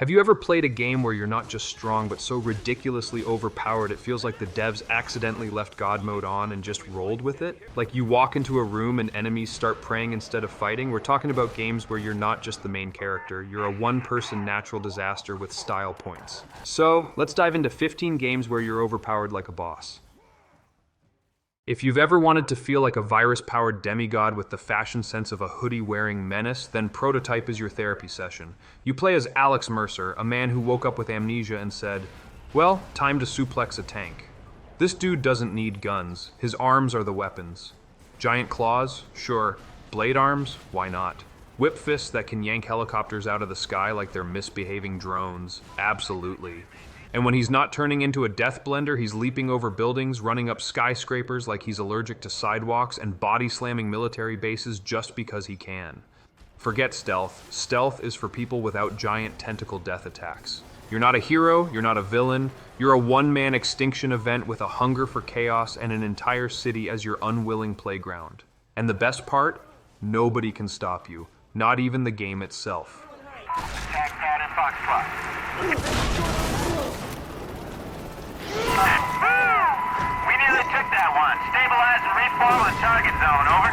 Have you ever played a game where you're not just strong, but so ridiculously overpowered it feels like the devs accidentally left God mode on and just rolled with it? Like you walk into a room and enemies start praying instead of fighting? We're talking about games where you're not just the main character, you're a one-person natural disaster with style points. So, let's dive into 15 games where you're overpowered like a boss. If you've ever wanted to feel like a virus-powered demigod with the fashion sense of a hoodie-wearing menace, then Prototype is your therapy session. You play as Alex Mercer, a man who woke up with amnesia and said, "Well, time to suplex a tank." This dude doesn't need guns. His arms are the weapons. Giant claws? Sure. Blade arms? Why not? Whip fists that can yank helicopters out of the sky like they're misbehaving drones? Absolutely. And when he's not turning into a death blender, he's leaping over buildings, running up skyscrapers like he's allergic to sidewalks, and body slamming military bases just because he can. Forget stealth. Stealth is for people without giant tentacle death attacks. You're not a hero, you're not a villain, you're a one-man extinction event with a hunger for chaos and an entire city as your unwilling playground. And the best part? Nobody can stop you, not even the game itself. Tag pad and Foxtrot. We nearly took that one. Stabilize and refall on target zone, over.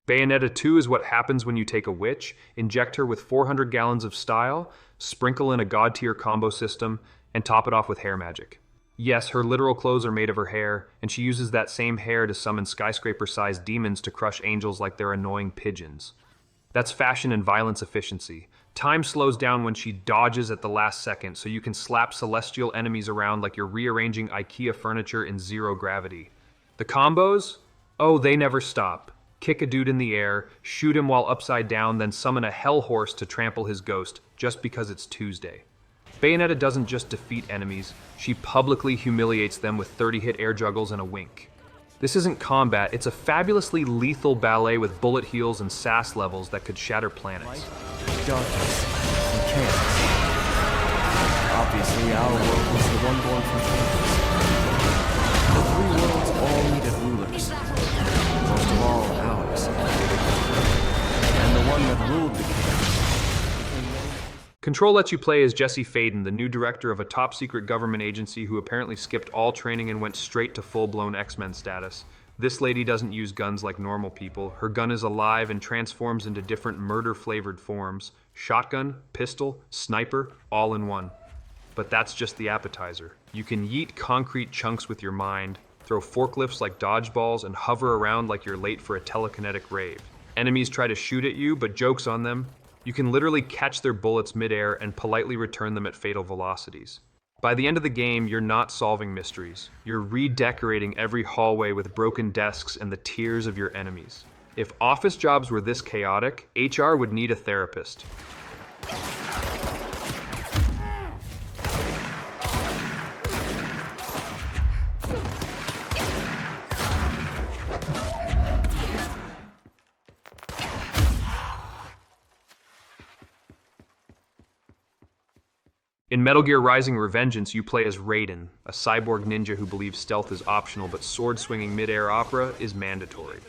Bayonetta 2 is what happens when you take a witch, inject her with 400 gallons of style, sprinkle in a god-tier combo system, and top it off with hair magic. Yes, her literal clothes are made of her hair, and she uses that same hair to summon skyscraper-sized demons to crush angels like they're annoying pigeons. That's fashion and violence efficiency. Time slows down when she dodges at the last second, so you can slap celestial enemies around like you're rearranging IKEA furniture in zero gravity. The combos? Oh, they never stop. Kick a dude in the air, shoot him while upside down, then summon a hell horse to trample his ghost, just because it's Tuesday. Bayonetta doesn't just defeat enemies, she publicly humiliates them with 30-hit air juggles and a wink. This isn't combat, it's a fabulously lethal ballet with bullet heels and sass levels that could shatter planets. Darkness and chaos. Obviously, our world was the one born from chaos. The three worlds all needed rulers. Most of all, ours. And the one that ruled the chaos. Control lets you play as Jesse Faden, the new director of a top-secret government agency who apparently skipped all training and went straight to full-blown X-Men status. This lady doesn't use guns like normal people. Her gun is alive and transforms into different murder-flavored forms. Shotgun, pistol, sniper, all in one. But that's just the appetizer. You can yeet concrete chunks with your mind, throw forklifts like dodgeballs, and hover around like you're late for a telekinetic rave. Enemies try to shoot at you, but joke's on them. You can literally catch their bullets midair and politely return them at fatal velocities. By the end of the game, you're not solving mysteries. You're redecorating every hallway with broken desks and the tears of your enemies. If office jobs were this chaotic, HR would need a therapist. In Metal Gear Rising: Revengeance, you play as Raiden, a cyborg ninja who believes stealth is optional, but sword-swinging mid-air opera is mandatory.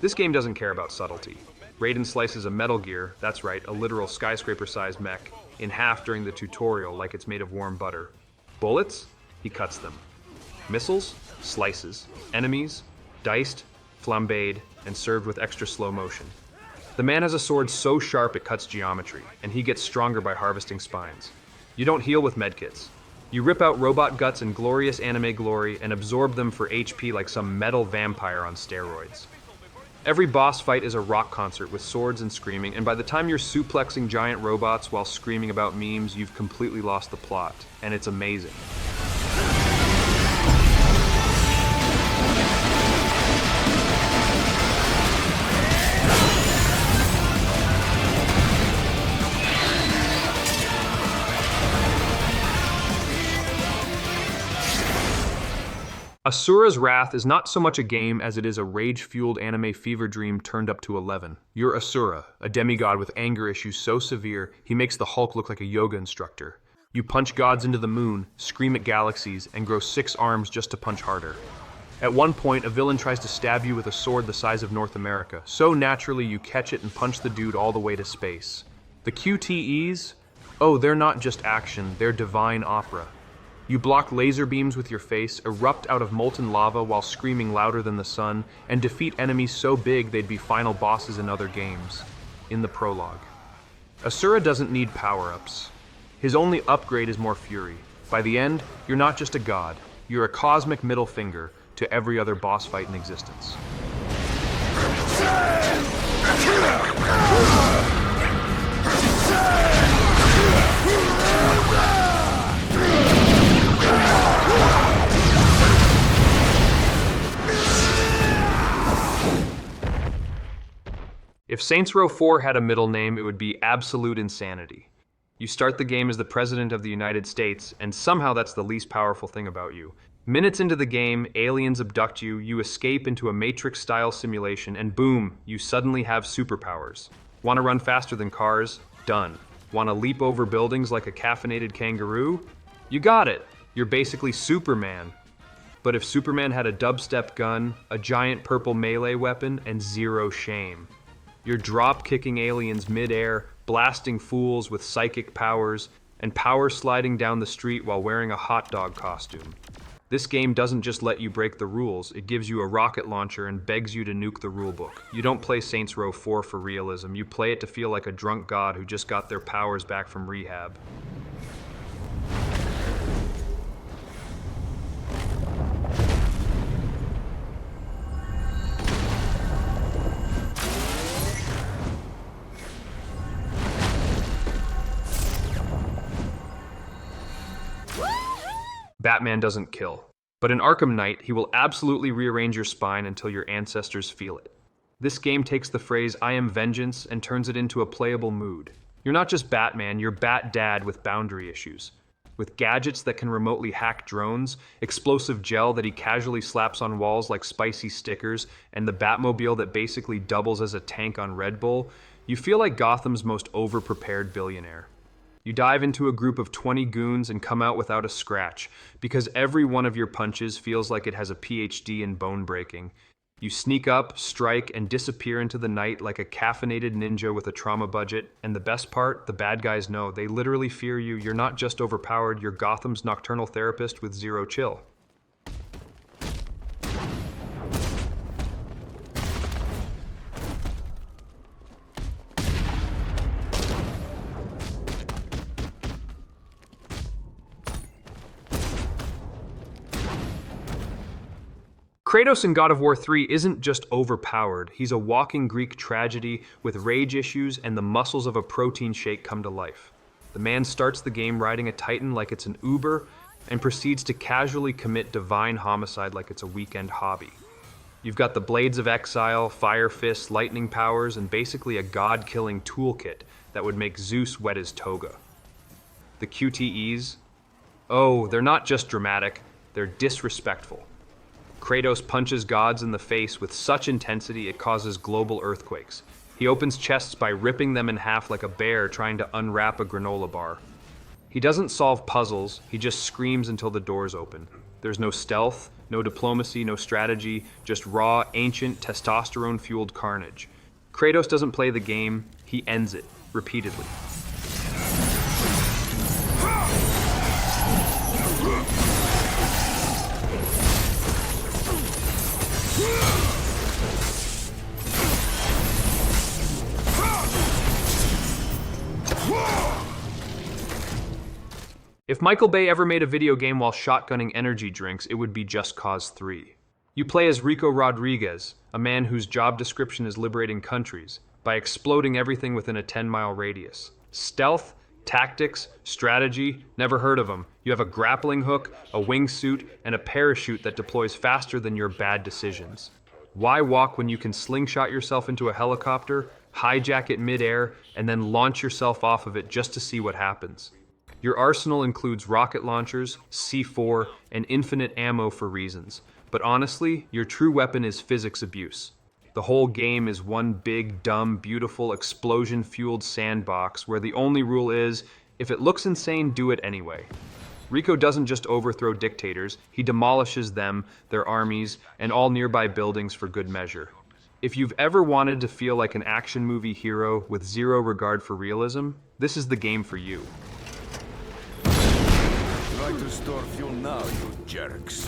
This game doesn't care about subtlety. Raiden slices a Metal Gear, that's right, a literal skyscraper-sized mech, in half during the tutorial like it's made of warm butter. Bullets? He cuts them. Missiles? Slices. Enemies? Diced, flambéed, and served with extra slow motion. The man has a sword so sharp it cuts geometry, and he gets stronger by harvesting spines. You don't heal with medkits. You rip out robot guts in glorious anime glory and absorb them for HP like some metal vampire on steroids. Every boss fight is a rock concert with swords and screaming, and by the time you're suplexing giant robots while screaming about memes, you've completely lost the plot, and it's amazing. Asura's Wrath is not so much a game as it is a rage-fueled anime fever dream turned up to 11. You're Asura, a demigod with anger issues so severe he makes the Hulk look like a yoga instructor. You punch gods into the moon, scream at galaxies, and grow 6 arms just to punch harder. At one point, a villain tries to stab you with a sword the size of North America, so naturally you catch it and punch the dude all the way to space. The QTEs? Oh, they're not just action, they're divine opera. You block laser beams with your face, erupt out of molten lava while screaming louder than the sun, and defeat enemies so big they'd be final bosses in other games. In the prologue. Asura doesn't need power-ups. His only upgrade is more fury. By the end, you're not just a god, you're a cosmic middle finger to every other boss fight in existence. If Saints Row 4 had a middle name, it would be Absolute Insanity. You start the game as the President of the United States, and somehow that's the least powerful thing about you. Minutes into the game, aliens abduct you, you escape into a Matrix-style simulation, and boom, you suddenly have superpowers. Want to run faster than cars? Done. Want to leap over buildings like a caffeinated kangaroo? You got it! You're basically Superman. But if Superman had a dubstep gun, a giant purple melee weapon, and zero shame. You're drop-kicking aliens mid-air, blasting fools with psychic powers, and power sliding down the street while wearing a hot dog costume. This game doesn't just let you break the rules, it gives you a rocket launcher and begs you to nuke the rulebook. You don't play Saints Row 4 for realism, you play it to feel like a drunk god who just got their powers back from rehab. Batman doesn't kill. But in Arkham Knight, he will absolutely rearrange your spine until your ancestors feel it. This game takes the phrase, "I am vengeance," and turns it into a playable mood. You're not just Batman, you're Bat Dad with boundary issues. With gadgets that can remotely hack drones, explosive gel that he casually slaps on walls like spicy stickers, and the Batmobile that basically doubles as a tank on Red Bull, you feel like Gotham's most over-prepared billionaire. You dive into a group of 20 goons and come out without a scratch, because every one of your punches feels like it has a PhD in bone breaking. You sneak up, strike, and disappear into the night like a caffeinated ninja with a trauma budget, and the best part, the bad guys know, they literally fear you. You're not just overpowered, you're Gotham's nocturnal therapist with zero chill. Kratos in God of War 3 isn't just overpowered, he's a walking Greek tragedy with rage issues and the muscles of a protein shake come to life. The man starts the game riding a Titan like it's an Uber and proceeds to casually commit divine homicide like it's a weekend hobby. You've got the Blades of Exile, Fire Fists, lightning powers, and basically a god-killing toolkit that would make Zeus wet his toga. The QTEs? Oh, they're not just dramatic, they're disrespectful. Kratos punches gods in the face with such intensity it causes global earthquakes. He opens chests by ripping them in half like a bear trying to unwrap a granola bar. He doesn't solve puzzles, he just screams until the doors open. There's no stealth, no diplomacy, no strategy, just raw, ancient, testosterone-fueled carnage. Kratos doesn't play the game, he ends it, repeatedly. If Michael Bay ever made a video game while shotgunning energy drinks, it would be Just Cause 3. You play as Rico Rodriguez, a man whose job description is liberating countries, by exploding everything within a 10-mile radius. Stealth, tactics, strategy, never heard of them. You have a grappling hook, a wingsuit, and a parachute that deploys faster than your bad decisions. Why walk when you can slingshot yourself into a helicopter, hijack it mid-air, and then launch yourself off of it just to see what happens? Your arsenal includes rocket launchers, C4, and infinite ammo for reasons. But honestly, your true weapon is physics abuse. The whole game is one big, dumb, beautiful, explosion-fueled sandbox where the only rule is, if it looks insane, do it anyway. Rico doesn't just overthrow dictators, he demolishes them, their armies, and all nearby buildings for good measure. If you've ever wanted to feel like an action movie hero with zero regard for realism, this is the game for you. Try to store fuel now, you jerks.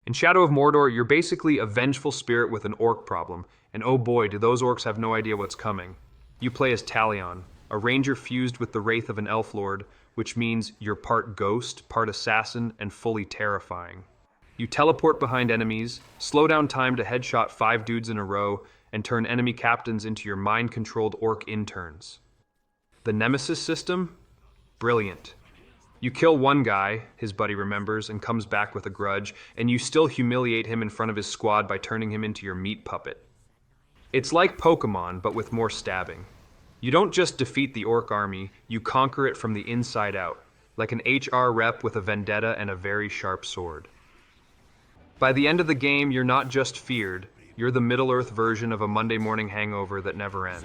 In Shadow of Mordor, you're basically a vengeful spirit with an orc problem, and oh boy, do those orcs have no idea what's coming. You play as Talion, a ranger fused with the wraith of an elf lord, which means you're part ghost, part assassin, and fully terrifying. You teleport behind enemies, slow down time to headshot 5 dudes in a row, and turn enemy captains into your mind-controlled orc interns. The Nemesis system? Brilliant. You kill one guy, his buddy remembers, and comes back with a grudge, and you still humiliate him in front of his squad by turning him into your meat puppet. It's like Pokemon, but with more stabbing. You don't just defeat the orc army, you conquer it from the inside out, like an HR rep with a vendetta and a very sharp sword. By the end of the game, you're not just feared, you're the Middle-earth version of a Monday morning hangover that never ends.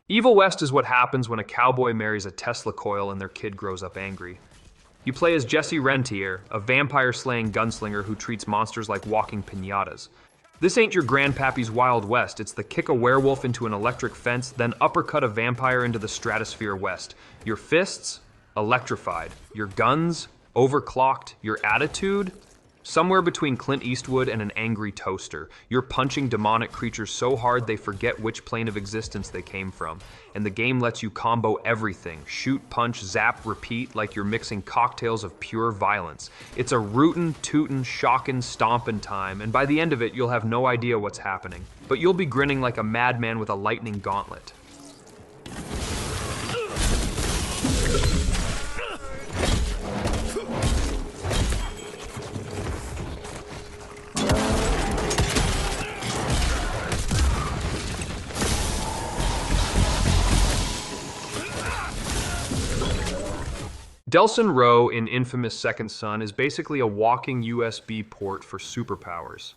Evil West is what happens when a cowboy marries a Tesla coil and their kid grows up angry. You play as Jesse Rentier, a vampire-slaying gunslinger who treats monsters like walking piñatas. This ain't your grandpappy's Wild West, it's the kick a werewolf into an electric fence, then uppercut a vampire into the stratosphere west. Your fists? Electrified. Your guns? Overclocked. Your attitude? Somewhere between Clint Eastwood and an angry toaster. You're punching demonic creatures so hard they forget which plane of existence they came from. And the game lets you combo everything. Shoot, punch, zap, repeat, like you're mixing cocktails of pure violence. It's a rootin', tootin', shockin', stompin' time, and by the end of it, you'll have no idea what's happening. But you'll be grinning like a madman with a lightning gauntlet. Delson Rowe in infamous Second Son is basically a walking USB port for superpowers.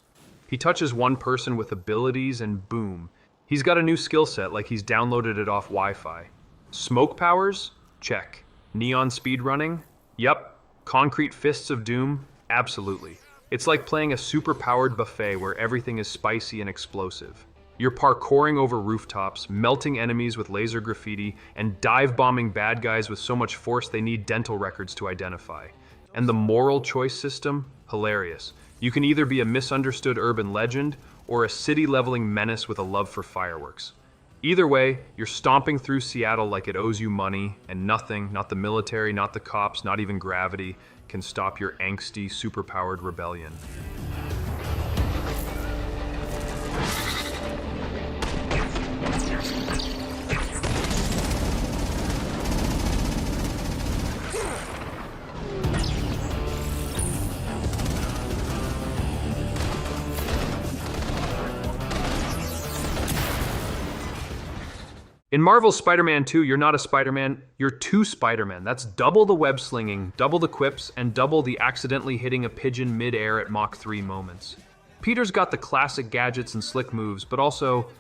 He touches one person with abilities and boom, he's got a new skill set like he's downloaded it off Wi-Fi. Smoke powers? Check. Neon speed running? Yup. Concrete fists of doom? Absolutely. It's like playing a super-powered buffet where everything is spicy and explosive. You're parkouring over rooftops, melting enemies with laser graffiti, and dive-bombing bad guys with so much force they need dental records to identify. And the moral choice system? Hilarious. You can either be a misunderstood urban legend or a city-leveling menace with a love for fireworks. Either way, you're stomping through Seattle like it owes you money, and nothing, not the military, not the cops, not even gravity, can stop your angsty, superpowered rebellion. In Marvel's Spider-Man 2, you're not a Spider-Man, you're 2 Spider-Men. That's double the web slinging, double the quips, and double the accidentally hitting a pigeon mid-air at Mach 3 moments. Peter's got the classic gadgets and slick moves, but also,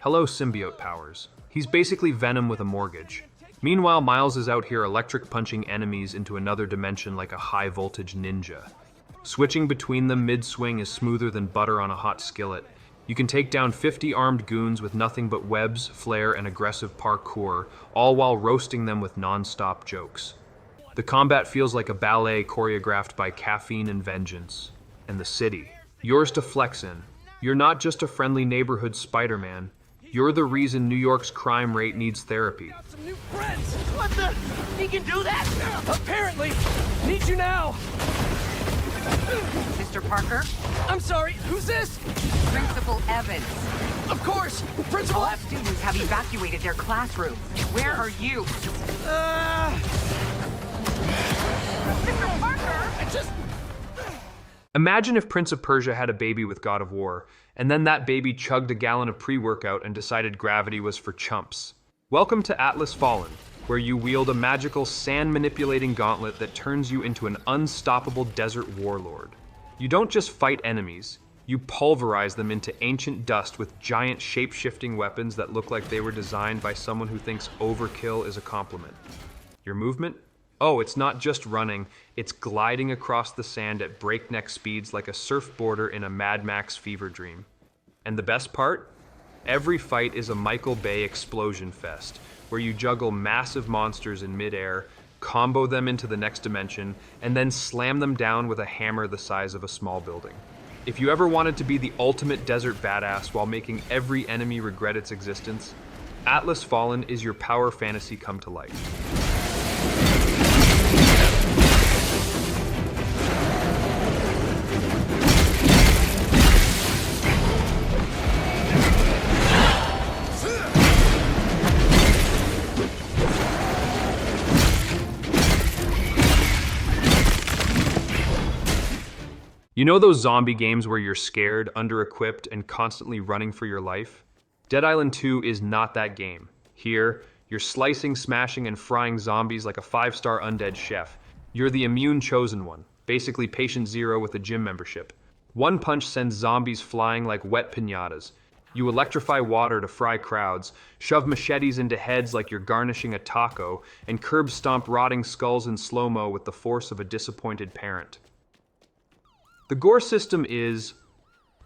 hello symbiote powers. He's basically Venom with a mortgage. Meanwhile, Miles is out here electric punching enemies into another dimension like a high-voltage ninja. Switching between them mid-swing is smoother than butter on a hot skillet. You can take down 50 armed goons with nothing but webs, flair, and aggressive parkour, all while roasting them with non-stop jokes. The combat feels like a ballet choreographed by caffeine and vengeance. And the city, yours to flex in. You're not just a friendly neighborhood Spider-Man. You're the reason New York's crime rate needs therapy. Some new friends! What the? He can do that? Apparently! Need you now! Mr. Parker? I'm sorry, who's this? Principal Evans. Of course! Principal All F... students have evacuated their classroom. Where are you? Mr. Parker! I just... Imagine if Prince of Persia had a baby with God of War, and then that baby chugged a gallon of pre-workout and decided gravity was for chumps. Welcome to Atlas Fallen, where you wield a magical sand-manipulating gauntlet that turns you into an unstoppable desert warlord. You don't just fight enemies, you pulverize them into ancient dust with giant shape-shifting weapons that look like they were designed by someone who thinks overkill is a compliment. Your movement? Oh, it's not just running, it's gliding across the sand at breakneck speeds like a surfboarder in a Mad Max fever dream. And the best part? Every fight is a Michael Bay explosion fest, where you juggle massive monsters in midair, combo them into the next dimension, and then slam them down with a hammer the size of a small building. If you ever wanted to be the ultimate desert badass while making every enemy regret its existence, Atlas Fallen is your power fantasy come to life. You know those zombie games where you're scared, under-equipped, and constantly running for your life? Dead Island 2 is not that game. Here, you're slicing, smashing, and frying zombies like a 5-star undead chef. You're the immune chosen one, basically patient zero with a gym membership. One punch sends zombies flying like wet piñatas. You electrify water to fry crowds, shove machetes into heads like you're garnishing a taco, and curb stomp rotting skulls in slow-mo with the force of a disappointed parent. The gore system is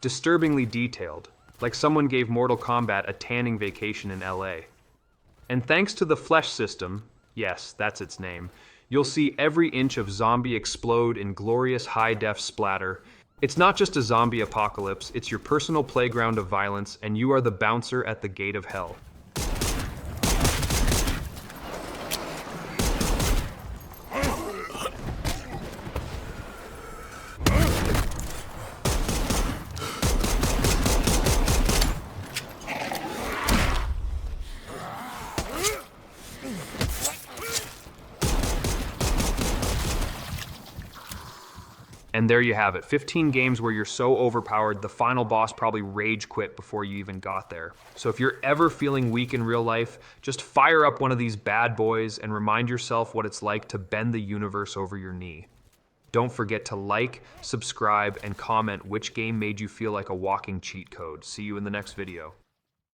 disturbingly detailed, like someone gave Mortal Kombat a tanning vacation in LA. And thanks to the flesh system, yes, that's its name, you'll see every inch of zombie explode in glorious high-def splatter. It's not just a zombie apocalypse, it's your personal playground of violence, and you are the bouncer at the gate of hell. And there you have it, 15 games where you're so overpowered, the final boss probably rage quit before you even got there. So if you're ever feeling weak in real life, just fire up one of these bad boys and remind yourself what it's like to bend the universe over your knee. Don't forget to like, subscribe, and comment which game made you feel like a walking cheat code. See you in the next video.